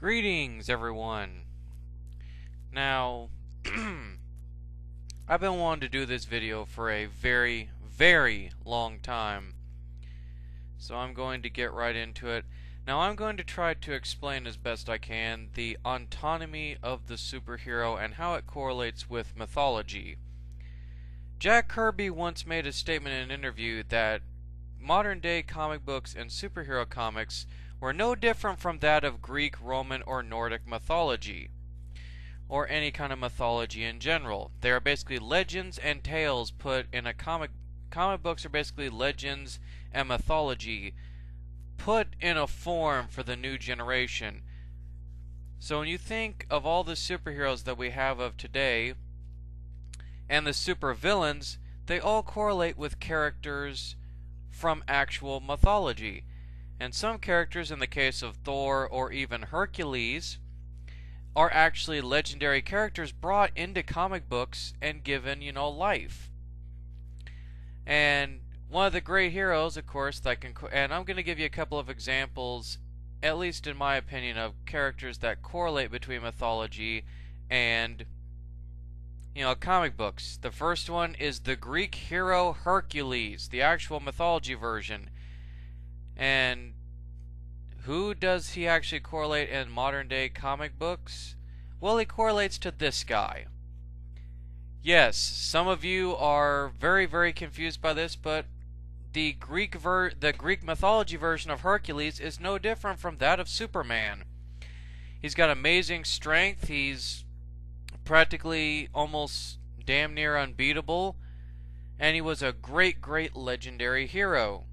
Greetings, everyone. Now, I've been wanting to do this video for a very, very long time, so I'm going to get right into it. Now, I'm going to try to explain as best I can the autonomy of the superhero and how it correlates with mythology. Jack Kirby once made a statement in an interview that modern-day comic books and superhero comics were no different from that of Greek, Roman, or Nordic mythology, or any kind of mythology in general. They are basically legends and tales put in a comic books are basically legends and mythology put in a form for the new generation. So when you think of all the superheroes that we have of today and the supervillains, they all correlate with characters from actual mythology. And some characters, in the case of Thor or even Hercules, are actually legendary characters brought into comic books and given, life. And one of the great heroes, of course, and I'm going to give you a couple of examples, at least in my opinion, of characters that correlate between mythology and, comic books. The first one is the Greek hero Hercules, the actual mythology version. And who does he actually correlate in modern day comic books? Well, he correlates to this guy. Yes, some of you are very, very confused by this, but the Greek mythology version of Hercules is no different from that of Superman. He's got amazing strength. He's practically almost damn near unbeatable, and he was a great, great legendary hero.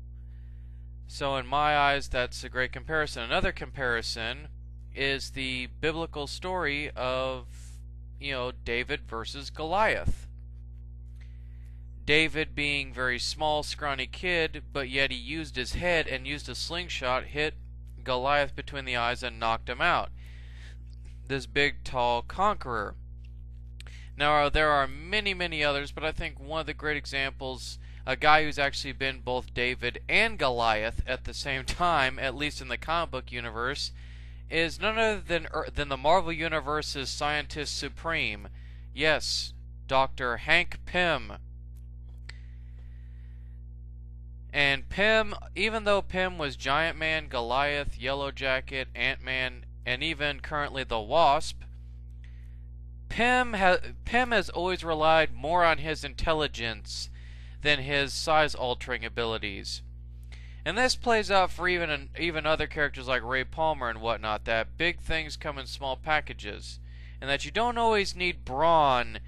So in my eyes, that's a great comparison. Another comparison is the biblical story of, David versus Goliath. David being very small, scrawny kid, but yet he used his head and used a slingshot, hit Goliath between the eyes and knocked him out. This big, tall conqueror. Now, there are many, many others, but I think one of the great examples, a guy who's actually been both David and Goliath at the same time, at least in the comic book universe, is none other than the Marvel Universe's scientist supreme. Yes, Dr. Hank Pym. And Pym, even though Pym was Giant Man, Goliath, Yellow Jacket, Ant-Man, and even currently the Wasp, Pym has always relied more on his intelligence than his size-altering abilities. And this plays out for even other characters like Ray Palmer and whatnot, that big things come in small packages, and that you don't always need brawn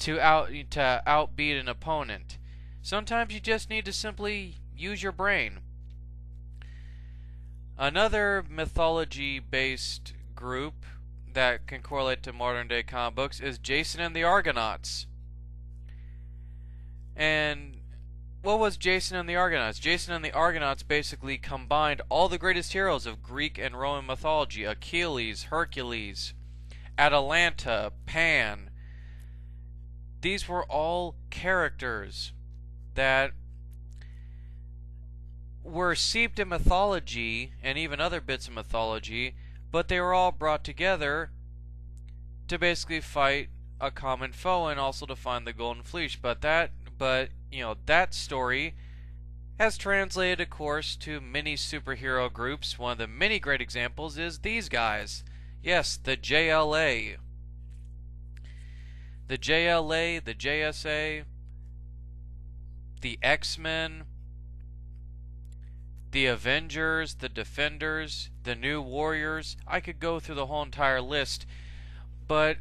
to outbeat an opponent. Sometimes you just need to simply use your brain. Another mythology-based group that can correlate to modern-day comic books is Jason and the Argonauts. And what was Jason and the Argonauts? Jason and the Argonauts basically combined all the greatest heroes of Greek and Roman mythology: Achilles, Hercules, Atalanta, Pan. These were all characters that were steeped in mythology and even other bits of mythology, but they were all brought together to basically fight a common foe and also to find the Golden Fleece. But that story has translated, of course, to many superhero groups. One of the many great examples is these guys. Yes, the JLA. The JLA, the JSA, the X-Men, the Avengers, the Defenders, the New Warriors. I could go through the whole entire list, but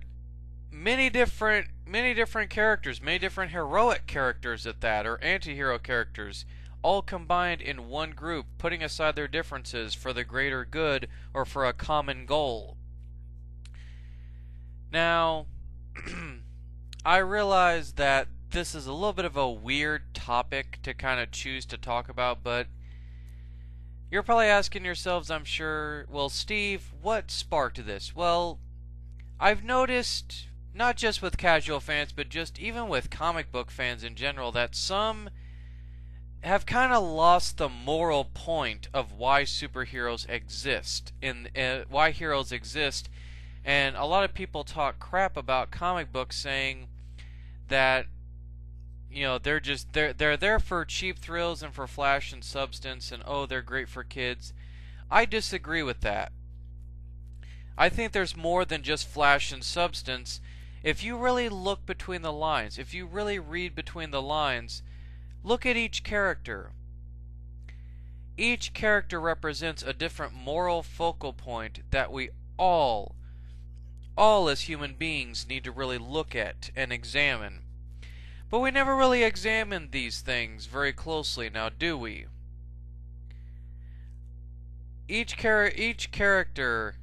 many different characters, many different heroic characters at that, or anti-hero characters, all combined in one group, putting aside their differences for the greater good or for a common goal. Now, I realize that this is a little bit of a weird topic to kind of choose to talk about, but you're probably asking yourselves, I'm sure, well, Steve, what sparked this? Well, I've noticed, not just with casual fans, but just even with comic book fans in general, that some have kind of lost the moral point of why superheroes exist, why heroes exist. And a lot of people talk crap about comic books, saying that, you know, they're there for cheap thrills and for flash and substance, and oh, they're great for kids. I disagree with that. I think there's more than just flash and substance. If you really look between the lines, if you really read between the lines, look at each character. Each character represents a different moral focal point that we all as human beings need to really look at and examine. But we never really examine these things very closely now, do we? Each character,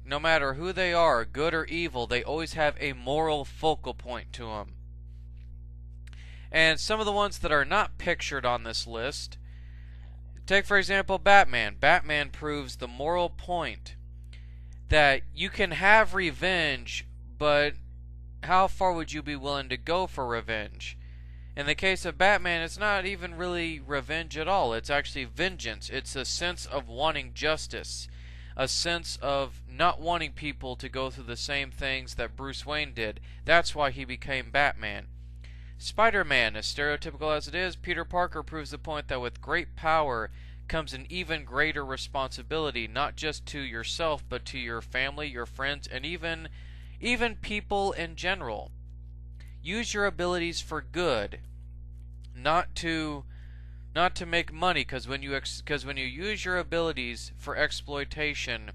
no matter who they are, good or evil, they always have a moral focal point to them. And some of the ones that are not pictured on this list, take for example Batman. Batman proves the moral point that you can have revenge, but how far would you be willing to go for revenge? In the case of Batman, it's not even really revenge at all. It's actually vengeance. It's a sense of wanting justice, a sense of not wanting people to go through the same things that Bruce Wayne did. That's why he became Batman. Spider-Man, as stereotypical as it is, Peter Parker proves the point that with great power comes an even greater responsibility, not just to yourself, but to your family, your friends, and even people in general. Use your abilities for good, not to make money, because when you use your abilities for exploitation,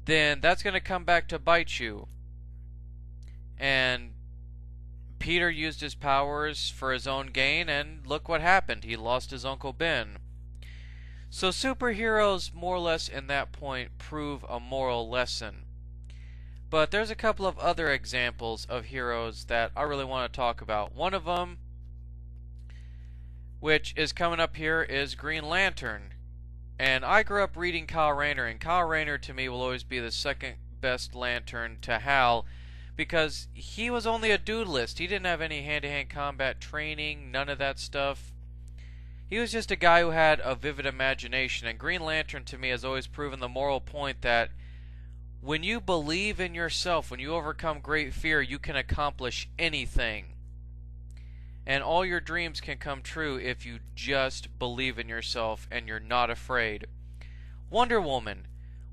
then that's going to come back to bite you. And Peter used his powers for his own gain, and look what happened. He lost his Uncle Ben. So superheroes, more or less in that point, prove a moral lesson. But there's a couple of other examples of heroes that I really want to talk about. One of them, which is coming up here, is Green Lantern. And I grew up reading Kyle Rayner, and Kyle Rayner to me will always be the second best Lantern to Hal, because he was only a duelist. He didn't have any hand-to-hand combat training, none of that stuff. He was just a guy who had a vivid imagination, and Green Lantern to me has always proven the moral point that when you believe in yourself, when you overcome great fear, you can accomplish anything. And all your dreams can come true if you just believe in yourself and you're not afraid. Wonder Woman.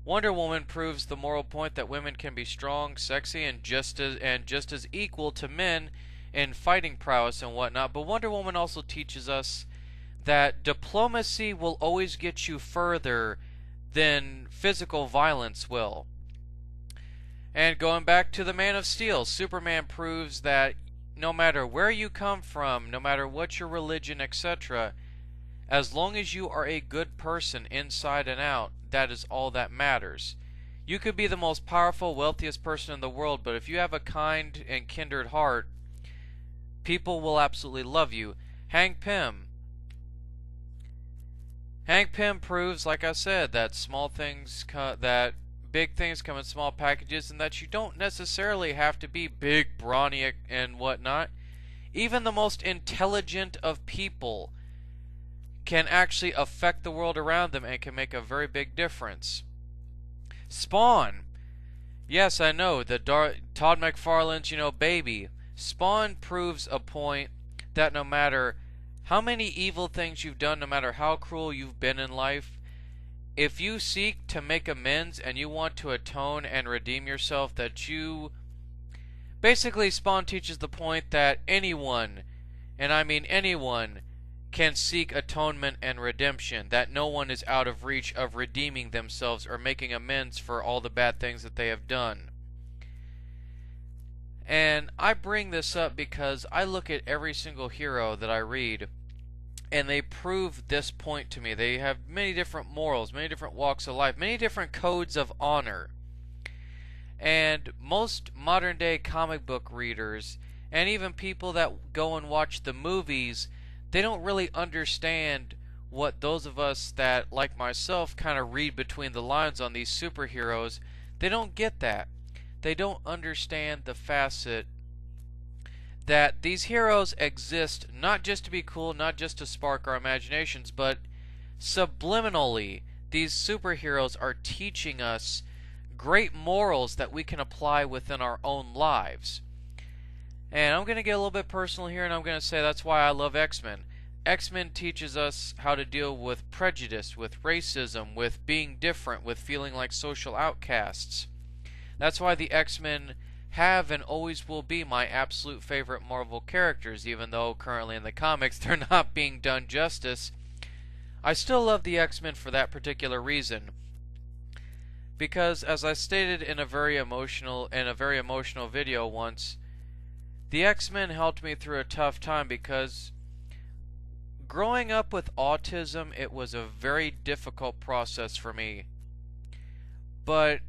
Wonder Woman proves the moral point that women can be strong, sexy, and just as equal to men in fighting prowess and whatnot. But Wonder Woman also teaches us that diplomacy will always get you further than physical violence will. And going back to the Man of Steel, Superman proves that no matter where you come from, no matter what your religion, etc., as long as you are a good person inside and out, that is all that matters. You could be the most powerful, wealthiest person in the world, but if you have a kind and kindred heart, people will absolutely love you. Hank Pym. Hank Pym proves, like I said, that that big things come in small packages, and that you don't necessarily have to be big, brawny, and whatnot. Even the most intelligent of people can actually affect the world around them and can make a very big difference. Spawn. Yes, I know, Todd McFarlane's, baby. Spawn proves a point that no matter how many evil things you've done, no matter how cruel you've been in life, if you seek to make amends and you want to atone and redeem yourself, basically Spawn teaches the point that anyone, and I mean anyone, can seek atonement and redemption, that no one is out of reach of redeeming themselves or making amends for all the bad things that they have done. And I bring this up because I look at every single hero that I read, and they prove this point to me. They have many different morals, many different walks of life, many different codes of honor. And most modern day comic book readers, and even people that go and watch the movies, they don't really understand what those of us that, like myself, kind of read between the lines on these superheroes. They don't get that. They don't understand the facet that these heroes exist not just to be cool, not just to spark our imaginations, but subliminally, these superheroes are teaching us great morals that we can apply within our own lives. And I'm going to get a little bit personal here, and I'm going to say that's why I love X-Men. X-Men teaches us how to deal with prejudice, with racism, with being different, with feeling like social outcasts. That's why the X-Men have and always will be my absolute favorite Marvel characters, even though currently in the comics they're not being done justice. I still love the X-Men for that particular reason. Because, as I stated in a very emotional video once, the X-Men helped me through a tough time because growing up with autism, it was a very difficult process for me. But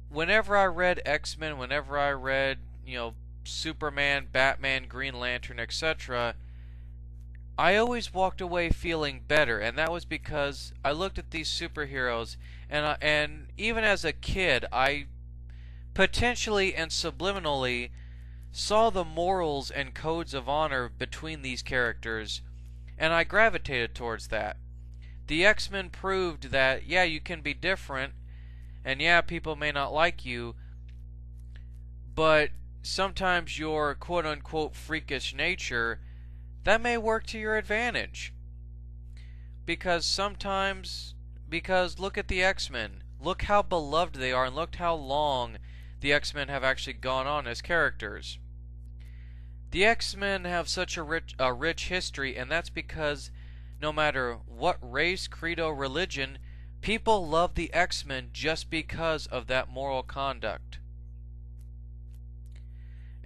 whenever I read X-Men, whenever I read, Superman, Batman, Green Lantern, etc., I always walked away feeling better, and that was because I looked at these superheroes, and even as a kid, I potentially and subliminally saw the morals and codes of honor between these characters, and I gravitated towards that. The X-Men proved that, yeah, you can be different, and yeah, people may not like you, but sometimes your quote-unquote freakish nature, that may work to your advantage. Because look at the X-Men. Look how beloved they are, and look how long the X-Men have actually gone on as characters. The X-Men have such a rich history, and that's because no matter what race, creed, or religion, people love the X-Men just because of that moral conduct.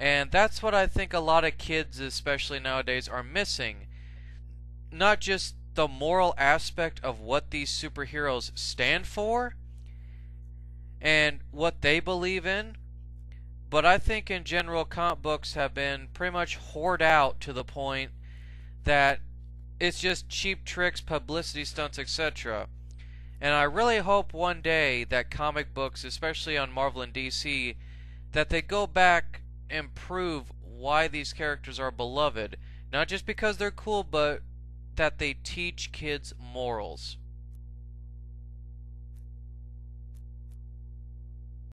And that's what I think a lot of kids, especially nowadays, are missing. Not just the moral aspect of what these superheroes stand for and what they believe in, but I think in general comic books have been pretty much whored out to the point that it's just cheap tricks, publicity stunts, etc. And I really hope one day that comic books, especially on Marvel and DC, that they go back and prove why these characters are beloved. Not just because they're cool, but that they teach kids morals.